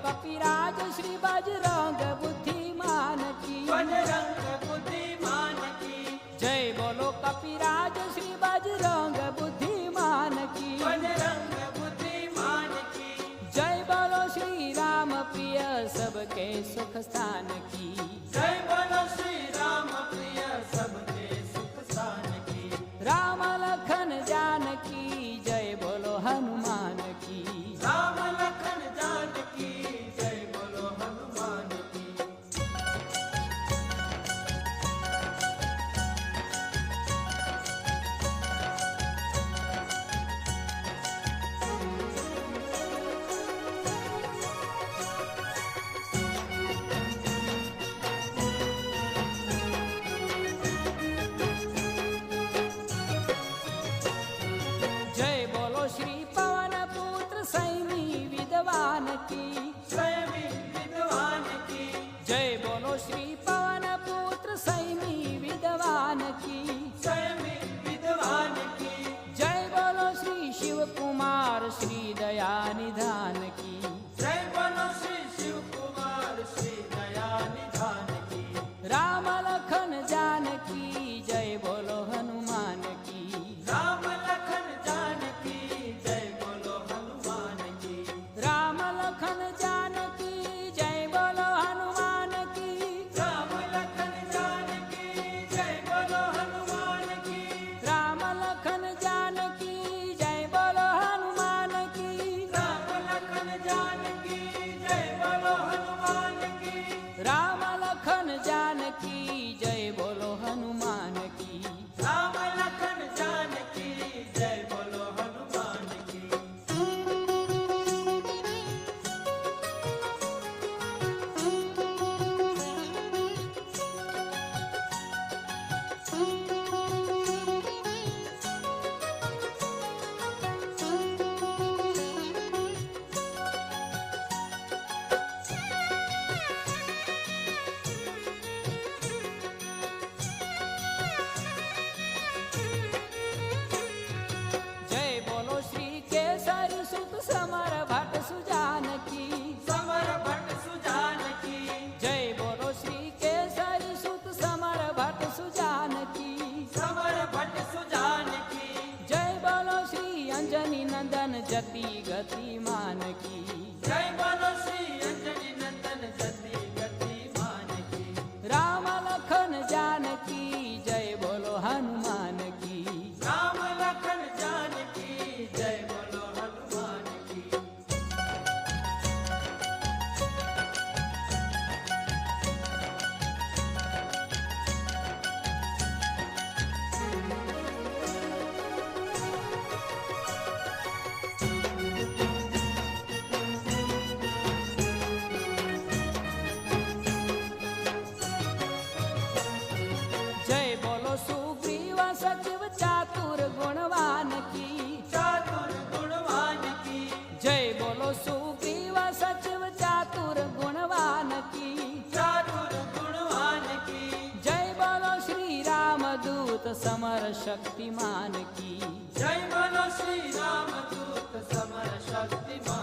कपिराज श्री बजरंग बुद्धिमान की, बजरंग बुद्धिमान की। जय बोलो कपिराज श्री बजरंग बुद्धिमान की, बजरंग बुद्धिमान की। जय बोलो श्री राम प्रिय सबके सुख स्थान की, जय बोलो श्री राम प्रिय सबके सुख स्थान की। राम लखन जानकी जय बोलो हनुमान की, राम लखन जानकी जय बोलो हनुमान की। जय बोलो श्री पवन पुत्र सैनी विद्वान की, स्वयं विद्वान की। जय बोलो श्री पवन पुत्र सैनी विद्वान की, स्वयं विद्वान की। जय बोलो श्री शिव कुमार श्री दया निधान की, जय बोलो श्री शिव कुमार श्री दया निधान की। राम लखन जानकी जय बोलो हनुमान की, राम लखन जानकी जय बोलो हनुमान की। राम लखन जानकी जय बोलो हनुमान की, राम लखन जानकी जय बोलो हनुमान की। राम लखन जानकी जय बोलो हनुमान की, राम लखन जानकी जय बोलो हनुमान की। राम लखन जानकी जय बोलो हनुमान की। राम लखन जानकी जय बोलो हनुमान की। जय बोलो श्री केसरी सुत समर भट्ट सुजान की, समर भट्ट सुजान की। जय बोलो श्री केसरी सुत समर भट्ट सुजान की, समर भट्ट सुजान की। जय बोलो श्री अंजनी नंदन जति गतिमान की, जय बोलो श्री अंजनी नंदन जति गतिमान की। राम लखन जानकी जय बोलो हनुमान की, राम लखन जानकी जय बोलो हनुमान की। जय बोलो सुग्रीव सचिव चातुर गुणवान की, चातुर गुणवान की। जय बोलो सुग्रीव सचिव चातुर गुणवान की, चातुर गुणवान की। जय बोलो श्री राम दूत समर शक्तिमान की, जय बोलो श्री राम दूत समर शक्तिमान